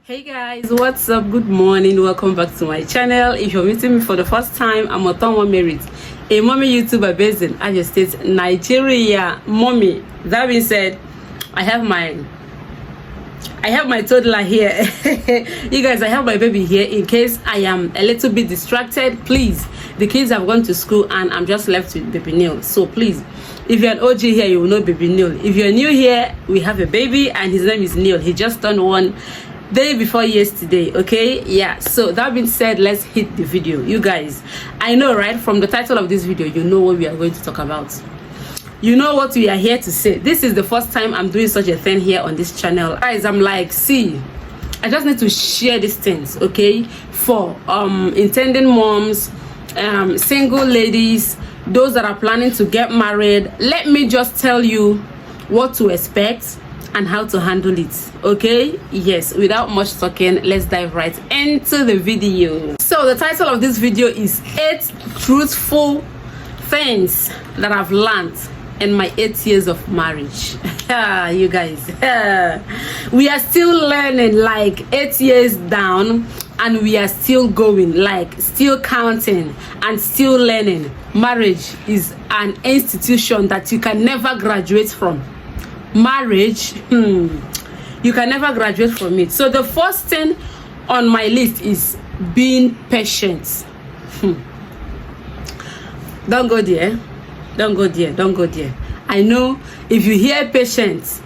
Hey guys, what's up? Good morning, welcome back to my channel. If you're meeting me for the first time, I'm Otonwa Merit, a mommy YouTuber based in Abia State, Nigeria. Mommy, that being said, I have my toddler here. You guys, I have my baby here in case I am a little bit distracted. Please, the kids have gone to school and I'm just left with baby Neil. So please, if you're an OG here, you will know baby Neil. If you're new here, we have a baby and his name is Neil. He just turned 1 day before yesterday. Okay, yeah. So that being said, let's hit the video. You guys, I know, right, from the title of this video, you know what we are going to talk about. You know what we are here to say. This is the first time I'm doing such a thing here on this channel. Guys, I'm like, see, I just need to share these things, okay, for intending moms, single ladies, those that are planning to get married. Let me just tell you what to expect and how to handle it, okay? Yes, without much talking, let's dive right into the video. So the title of this video is 8 truthful things that I've learned in my 8 years of marriage. You guys, we are still learning, like 8 years down, and we are still going, like still counting and still learning. Marriage is an institution that you can never graduate from. Marriage, you can never graduate from it. So the first thing on my list is being patient. Don't go there. Don't go there. Don't go there. I know if you hear patience,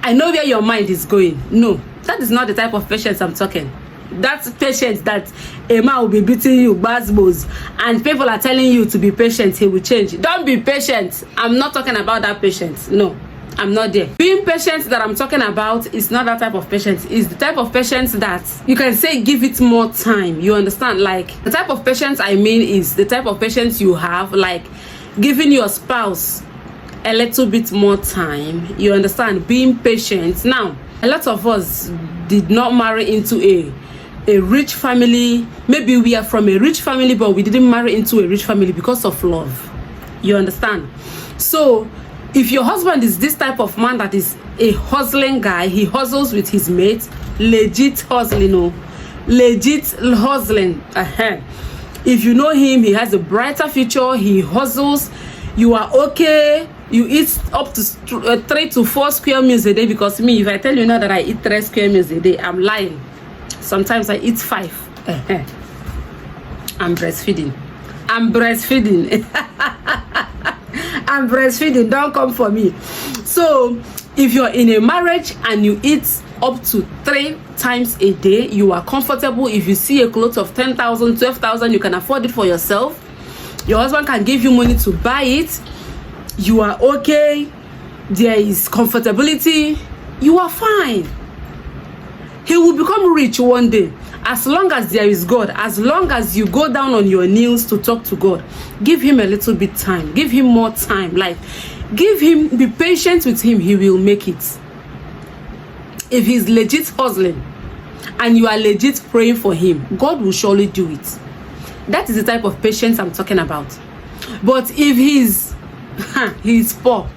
I know where your mind is going. No, that is not the type of patience I'm talking. That's patience that a man will be beating you, basbos, and people are telling you to be patient, he will change. Don't be patient. I'm not talking about that patience. No, I'm not there. Being patient that I'm talking about is not that type of patience. It's the type of patience that you can say give it more time. You understand? Like the type of patience I mean is the type of patience you have, like giving your spouse a little bit more time. You understand? Being patient. Now, a lot of us did not marry into a rich family. Maybe we are from a rich family, but we didn't marry into a rich family because of love. You understand? So if your husband is this type of man that is a hustling guy, he hustles with his mates, legit hustling, no, legit hustling. If you know him, he has a brighter future, he hustles, you are okay, you eat up to 3 to 4 square meals a day. Because me, if I tell you now that I eat 3 square meals a day, I'm lying. Sometimes I eat 5. I'm breastfeeding. I'm breastfeeding. I'm breastfeeding. Don't come for me. So if you're in a marriage and you eat up to 3 times a day, you are comfortable. If you see a clothes of 10,000, 12,000, you can afford it for yourself. Your husband can give you money to buy it. You are okay. There is comfortability. You are fine. He will become rich one day. As long as there is God, as long as you go down on your knees to talk to God, give him a little bit time. Give him more time. Like, give him, be patient with him. He will make it. If he's legit hustling and you are legit praying for him, God will surely do it. That is the type of patience I'm talking about. But if he's poor,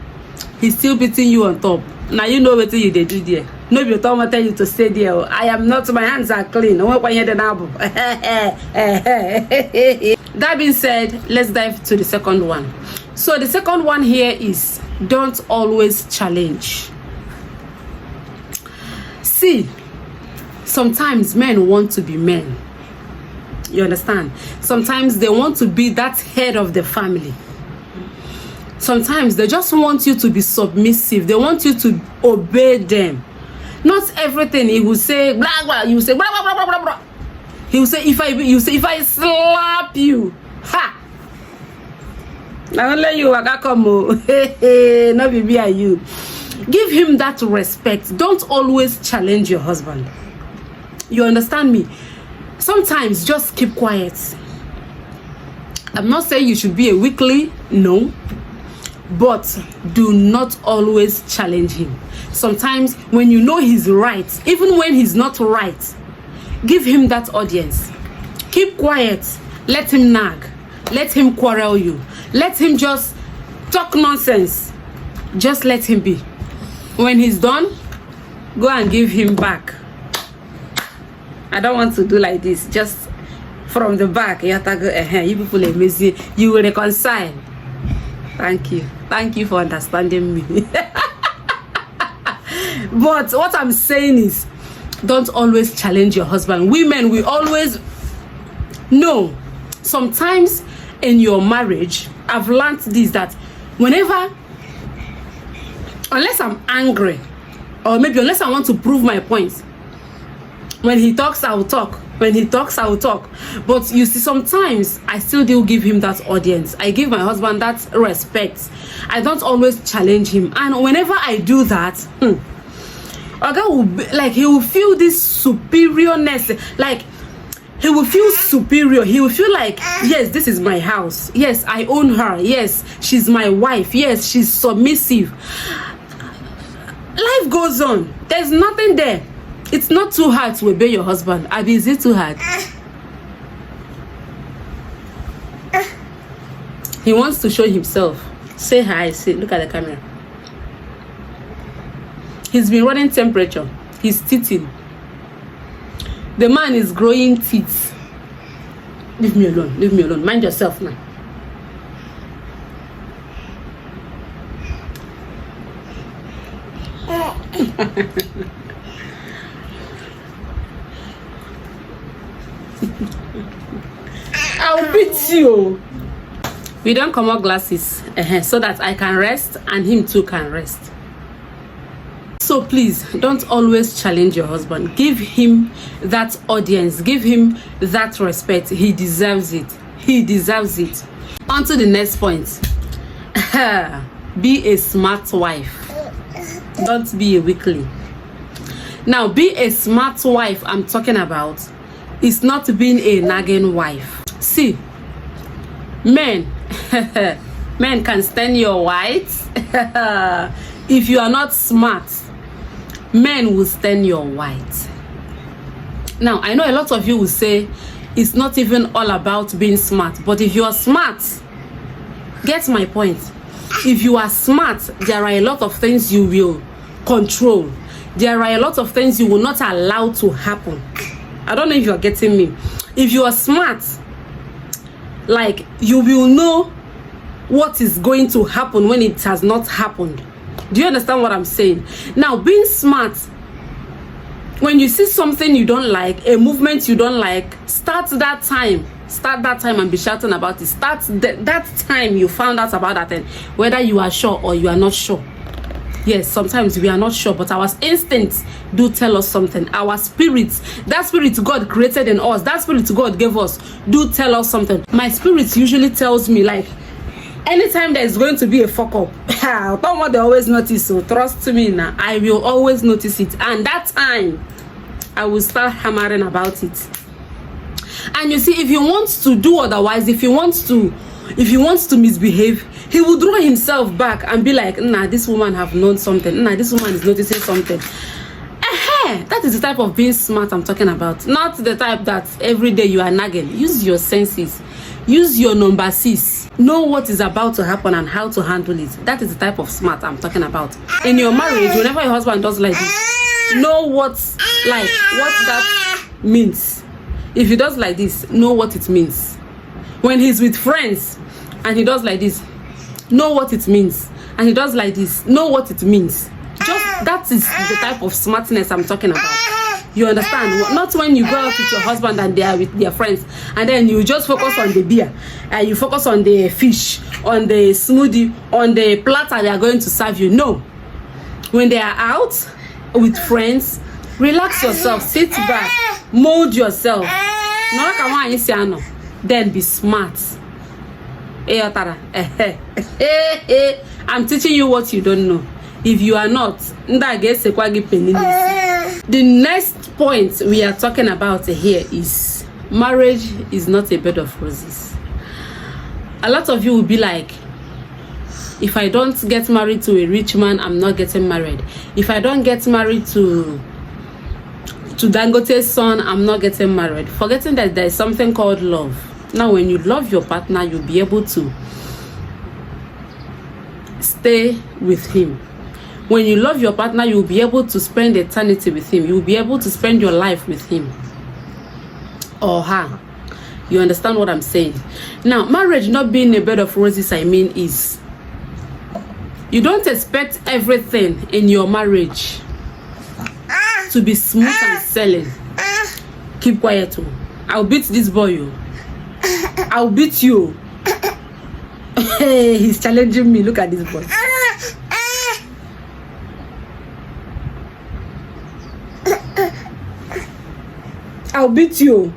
he's still beating you on top. Now you know what you did there. No, you don't tell you to stay there. I am not, my hands are clean. That being said, let's dive to the second one. So the second one here is don't always challenge. See, sometimes men want to be men. You understand? Sometimes they want to be that head of the family. Sometimes they just want you to be submissive. They want you to obey them. Not everything he will say, blah blah. You say blah blah blah blah blah. He will say if I slap you, ha. Now only you waka come. No baby are you. Give him that respect. Don't always challenge your husband. You understand me? Sometimes just keep quiet. I'm not saying you should be a weakling, no. But do not always challenge him. Sometimes when you know he's right, even when he's not right, give him that audience. Keep quiet. Let him nag. Let him quarrel you. Let him just talk nonsense. Just let him be. When he's done, go and give him back. I don't want to do like this. Just from the back. You people are amazing. You will reconcile. Thank you. Thank you for understanding me. But what I'm saying is, don't always challenge your husband. Women, we always know. Sometimes in your marriage, I've learned this, that whenever, unless I'm angry, or maybe unless I want to prove my point, when he talks, I will talk. When he talks, I will talk. But you see, sometimes I still do give him that audience. I give my husband that respect. I don't always challenge him. And whenever I do that, Oga will be, like, he will feel this superiorness. Like, he will feel superior. He will feel like, yes, this is my house. Yes, I own her. Yes, she's my wife. Yes, she's submissive. Life goes on. There's nothing there. It's not too hard to obey your husband. Abi, is it too hard? He wants to show himself. Say hi. Say, look at the camera. He's been running temperature. He's teething. The man is growing teeth. Leave me alone. Leave me alone. Mind yourself now. I'll beat you. We don't come out glasses so that I can rest and him too can rest. So please, don't always challenge your husband. Give him that audience. Give him that respect. He deserves it. He deserves it. On to the next point. Be a smart wife. Don't be a weakling. Now, be a smart wife I'm talking about is not being a nagging wife. See, men, men can stand your whites. If you are not smart, men will stand your white. Now, I know a lot of you will say it's not even all about being smart, but if you are smart, get my point. If you are smart, there are a lot of things you will control. There are a lot of things you will not allow to happen. I don't know if you're getting me. If you are smart, like, you will know what is going to happen when it has not happened. Do you understand what I'm saying? Now, being smart, when you see something you don't like, a movement you don't like, start that time and be shouting about it. Start that time you found out about that thing, whether you are sure or you are not sure. Yes, sometimes we are not sure, but our instincts do tell us something. Our spirits, that spirit God created in us, that spirit God gave us, do tell us something. My spirit usually tells me, like, anytime there's going to be a fuck up, don't want to always notice. So trust me now, I will always notice it, and that time I will start hammering about it. And you see, if he wants to do otherwise, if he wants to misbehave, he will draw himself back and be like, nah, this woman have known something. Nah, this woman is noticing something. That is the type of being smart I'm talking about. Not the type that every day you are nagging. Use your senses. Use your number 6. Know what is about to happen and how to handle it. That is the type of smart I'm talking about. In your marriage, whenever your husband does like this, know what that means. If he does like this, know what it means. When he's with friends and he does like this, know what it means. And he does like this, know what it means. Just that is the type of smartness I'm talking about. You understand? Not when you go out with your husband and they are with their friends and then you just focus on the beer and you focus on the fish, on the smoothie, on the platter they are going to serve you. No. When they are out with friends, relax yourself, sit back, mold yourself. Then be smart. I'm teaching you what you don't know. If you are not, the next point we are talking about here is marriage is not a bed of roses. A lot of you will be like, if I don't get married to a rich man, I'm not getting married. If I don't get married to Dangote's son, I'm not getting married. Forgetting that there is something called love. Now, when you love your partner, you'll be able to stay with him. When you love your partner, you'll be able to spend eternity with him. You'll be able to spend your life with him. or her. You understand what I'm saying? Now, marriage not being a bed of roses, I mean, is you don't expect everything in your marriage to be smooth and sailing. Keep quiet. I'll beat this boy. I'll beat you. Hey, he's challenging me. Look at this boy. I'll beat you.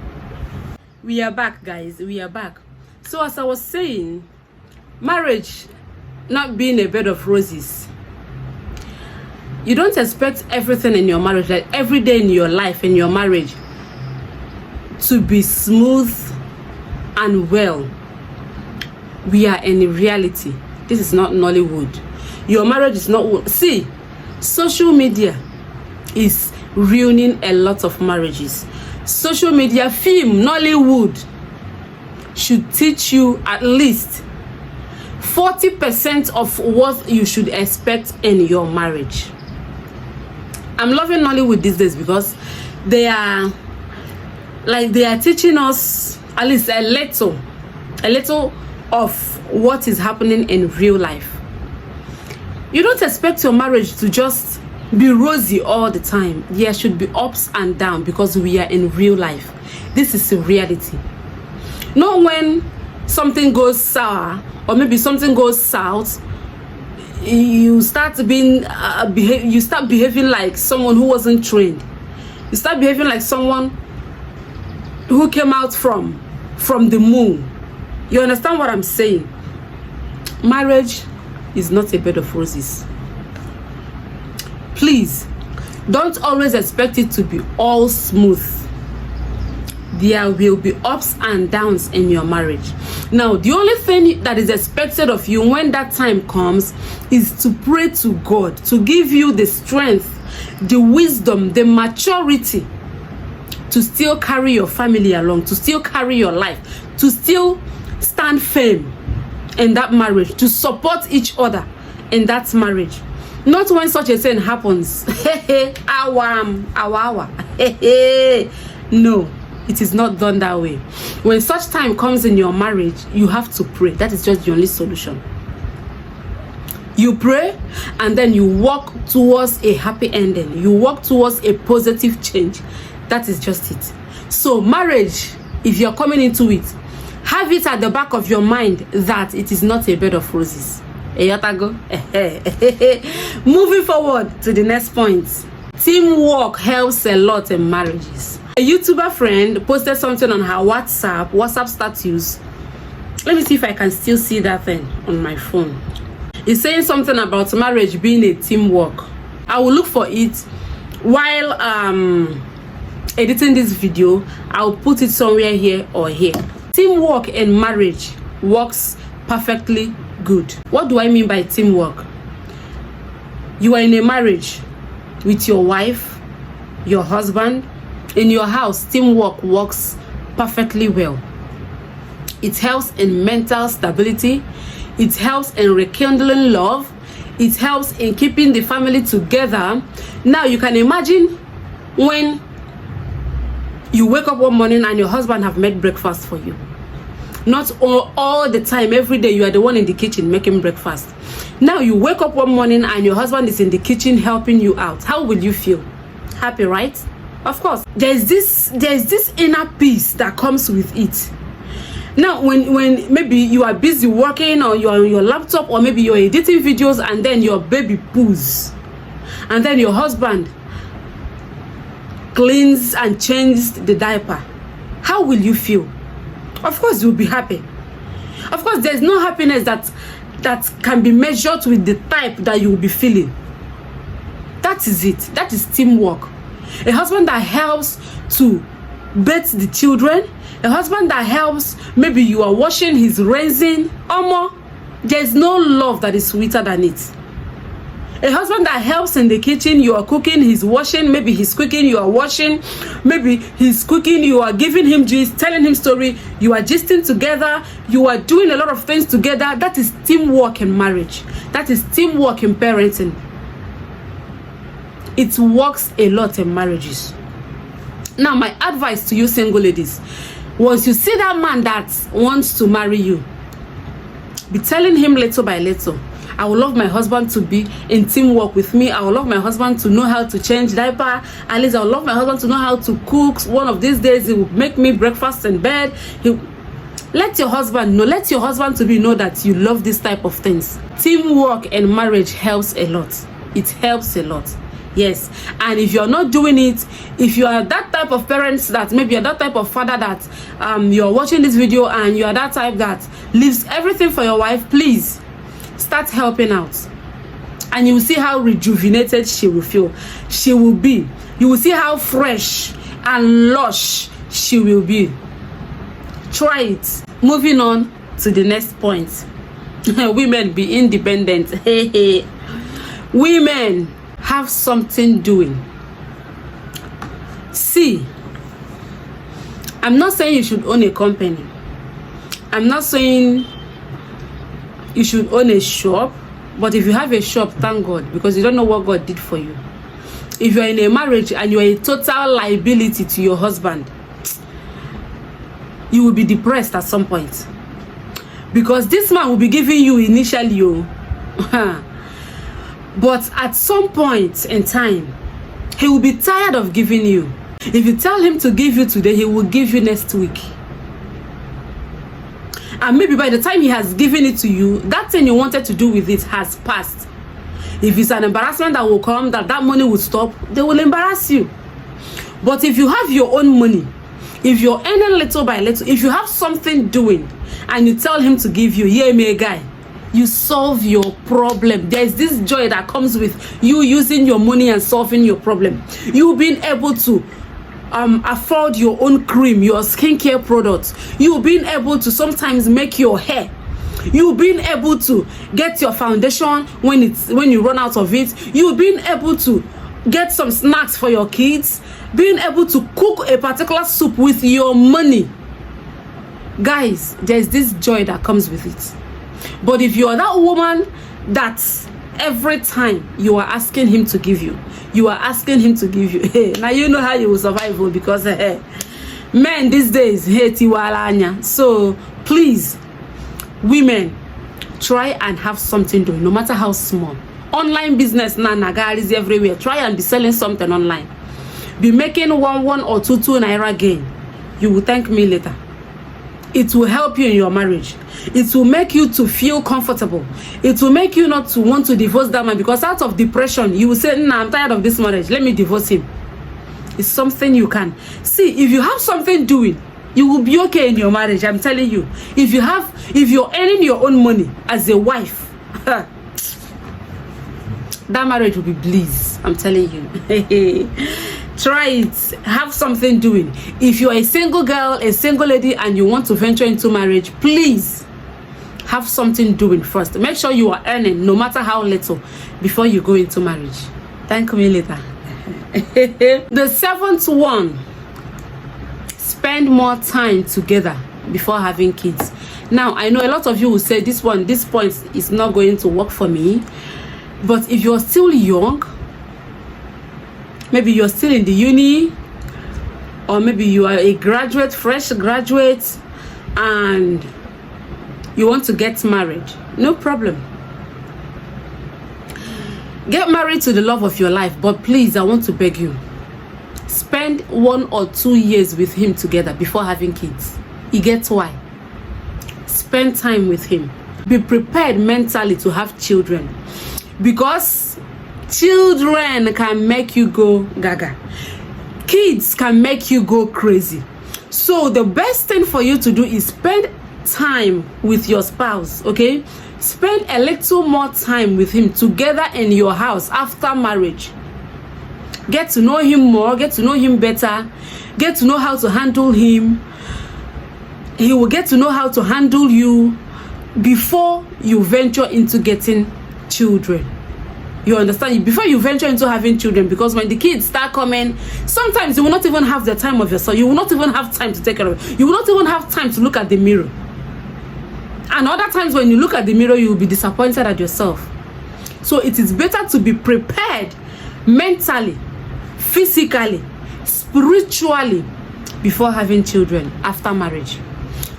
We are back, guys. We are back. So as I was saying, marriage not being a bed of roses. You don't expect everything in your marriage, like every day in your life, in your marriage, to be smooth and well. We are in reality. This is not Nollywood. Your marriage is not. See, social media is ruining a lot of marriages. Social media, film, Nollywood should teach you at least 40% of what you should expect in your marriage. I'm loving Nollywood these days because they are teaching us at least a little of what is happening in real life. You don't expect your marriage to just be rosy all the time. There should be ups and downs because we are in real life. This is a reality. Not when something goes sour or maybe something goes south, you start being you start behaving like someone who wasn't trained. You start behaving like someone who came out from the moon. You understand what I'm saying? Marriage is not a bed of roses. Please, don't always expect it to be all smooth. There will be ups and downs in your marriage. Now, the only thing that is expected of you when that time comes is to pray to God to give you the strength, the wisdom, the maturity to still carry your family along, to still carry your life, to still stand firm in that marriage, to support each other in that marriage. Not when such a thing happens. No, it is not done that way. When such time comes in your marriage, you have to pray. That is just the only solution. You pray and then you walk towards a happy ending. You walk towards a positive change. That is just it. So marriage, if you're coming into it, have it at the back of your mind that it is not a bed of roses. Moving forward to the next point. Teamwork helps a lot in marriages. A YouTuber friend posted something on her WhatsApp status. Let me see if I can still see that thing on my phone. It's saying something about marriage being a teamwork. I will look for it while editing this video. I'll put it somewhere here or here. Teamwork in marriage works perfectly good. What do I mean by teamwork? You are in a marriage with your wife, your husband. In your house, teamwork works perfectly well. It helps in mental stability. It helps in rekindling love. It helps in keeping the family together. Now you can imagine when you wake up one morning and your husband have made breakfast for you. Not all the time, every day you are the one in the kitchen making breakfast. Now you wake up one morning and your husband is in the kitchen helping you out. How will you feel? Happy, right? Of course. There's this inner peace that comes with it. Now when maybe you are busy working or you are on your laptop or maybe you're editing videos and then your baby poos and then your husband cleans and changes the diaper, how will you feel? Of course you'll be happy. Of course there's no happiness that can be measured with the type that you will be feeling. That is it. That is teamwork. A husband that helps to bathe the children, a husband that helps, maybe you are washing, he's rinsing. There's no love that is sweeter than it. A husband that helps in the kitchen, you are cooking, he's washing, maybe he's cooking, you are washing, maybe he's cooking, you are giving him gist, telling him story, you are gisting together, you are doing a lot of things together. That is teamwork in marriage. That is teamwork in parenting. It works a lot in marriages. Now, my advice to you single ladies, once you see that man that wants to marry you, be telling him little by little, I would love my husband to be in teamwork with me. I would love my husband to know how to change diaper. At least I would love my husband to know how to cook. One of these days, he will make me breakfast in bed. Let your husband know. Let your husband to be know that you love this type of things. Teamwork and marriage helps a lot. It helps a lot. Yes. And if you're not doing it, if you are that type of parents that maybe you're that type of father that you're watching this video and you are that type that leaves everything for your wife, please start helping out, and you will see how rejuvenated she will feel. She will be. You will see how fresh and lush she will be. Try it. Moving on to the next point. Women, be independent. Hey. Women, have something doing. See, I'm not saying you should own a company. I'm not saying you should own a shop, but if you have a shop, thank God, because you don't know what God did for you. If you're in a marriage and you're a total liability to your husband, you will be depressed at some point, because this man will be giving you initially, but at some point in time, he will be tired of giving you. If you tell him to give you today, he will give you next week. And maybe by the time he has given it to you, that thing you wanted to do with it has passed. If it's an embarrassment that will come, that money will stop, they will embarrass you. But if you have your own money, if you're earning little by little, if you have something doing, and you tell him to give you, yeah, me guy, you solve your problem. There's this joy that comes with you using your money and solving your problem. You being able to afford your own cream, your skincare products. You being able to sometimes make your hair. You being able to get your foundation when you run out of it. You being able to get some snacks for your kids. Being able to cook a particular soup with your money. Guys, there's this joy that comes with it. But if you're that woman that's every time you are asking him to give you, hey, now you know how you will survive, because men these days hate tiwalanya. So please, women, try and have something doing, no matter how small. Online business now, nagaris everywhere. Try and be selling something online. Be making one or two naira gain. You will thank me later. It will help you in your marriage. It will make you to feel comfortable. It will make you not to want to divorce that man, because out of depression, you will say, nah, I'm tired of this marriage. Let me divorce him. It's something you can. See, if you have something doing, you will be okay in your marriage. I'm telling you. If you're earning your own money as a wife, that marriage will be bliss. I'm telling you. Try it. Have something doing. If you're a single girl, a single lady, and you want to venture into marriage, please have something doing first. Make sure you are earning, no matter how little, before you go into marriage. Thank me later. The seventh one, spend more time together before having kids. Now, I know a lot of you will say this point is not going to work for me. But if you're still young, maybe you're still in the uni, or maybe you are a graduate, fresh graduate, and you want to get married, no problem. Get married to the love of your life, but please, I want to beg you, spend 1 or 2 years with him together before having kids. You get why? Spend time with him. Be prepared mentally to have children, because children can make you go gaga. Kids can make you go crazy. So the best thing for you to do is spend time with your spouse, okay? Spend a little more time with him together in your house after marriage. Get to know him more, get to know him better, get to know how to handle him. He will get to know how to handle you before you venture into getting children. You understand? Before you venture into having children, because when the kids start coming, sometimes you will not even have the time of yourself. You will not even have time to take care of it. You will not even have time to look at the mirror. And other times when you look at the mirror, you will be disappointed at yourself. So it is better to be prepared mentally, physically. spiritually before having children after marriage.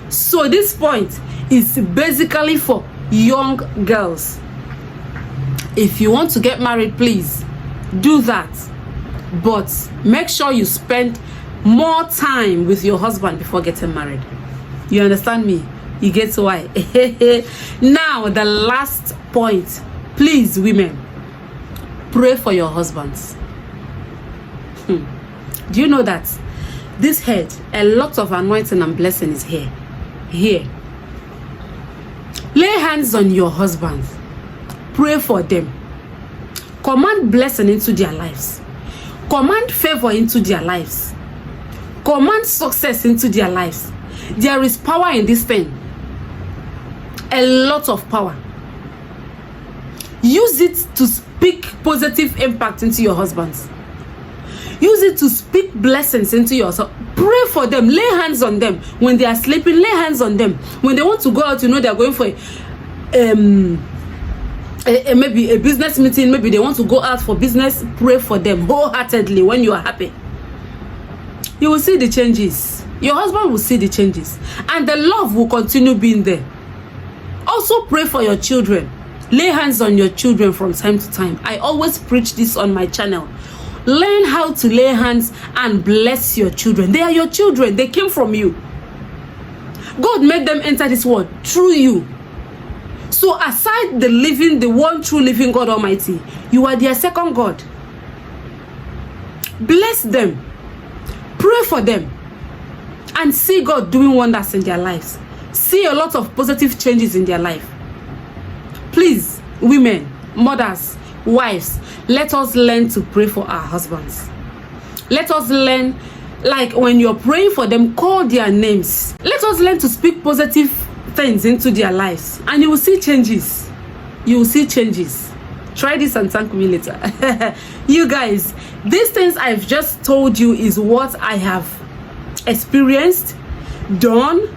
So this point is basically for young girls. If you want to get married, please do that, but make sure you spend more time with your husband before getting married. You understand me? You get why? Now the last point, please, women, pray for your husbands. Do you know that this head, a lot of anointing and blessing is here? Lay hands on your husbands. Pray for them. Command blessing into their lives. Command favor into their lives. Command success into their lives. There is power in this thing. A lot of power. Use it to speak positive impact into your husbands. Use it to speak blessings into yourself. Pray for them. Lay hands on them. When they are sleeping, lay hands on them. When they want to go out, you know they are going for maybe a business meeting. Maybe they want to go out for business. Pray for them wholeheartedly when you are happy. You will see the changes. Your husband will see the changes. And the love will continue being there. Also pray for your children. Lay hands on your children from time to time. I always preach this on my channel. Learn how to lay hands and bless your children. They are your children. They came from you. God made them enter this world through you. So aside the one true living God Almighty, you are their second God. Bless them. Pray for them. And see God doing wonders in their lives. See a lot of positive changes in their life. Please, women, mothers, wives, let us learn to pray for our husbands. Let us learn, like when you're praying for them, call their names. Let us learn to speak positive things into their lives, and you will see changes. You will see changes. Try this and thank me later. You guys, these things I've just told you is what I have experienced, done,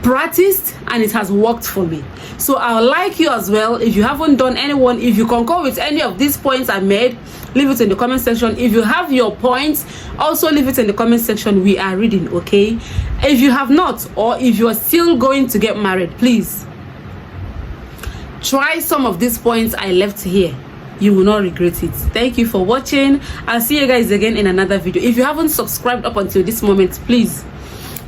practiced, and it has worked for me. So I would like you as well, if you haven't done anyone, if you concur with any of these points I made, leave it in the comment section. If you have your points, also leave it in the comment section. We are reading, okay? If you have not, or if you are still going to get married, please try some of these points I left here. You will not regret it. Thank you for watching. I'll see you guys again in another video. If you haven't subscribed up until this moment, please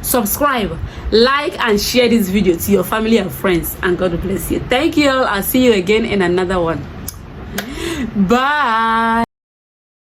subscribe, like, and share this video to your family and friends, and God bless you. Thank you all. I'll see you again in another one. Bye.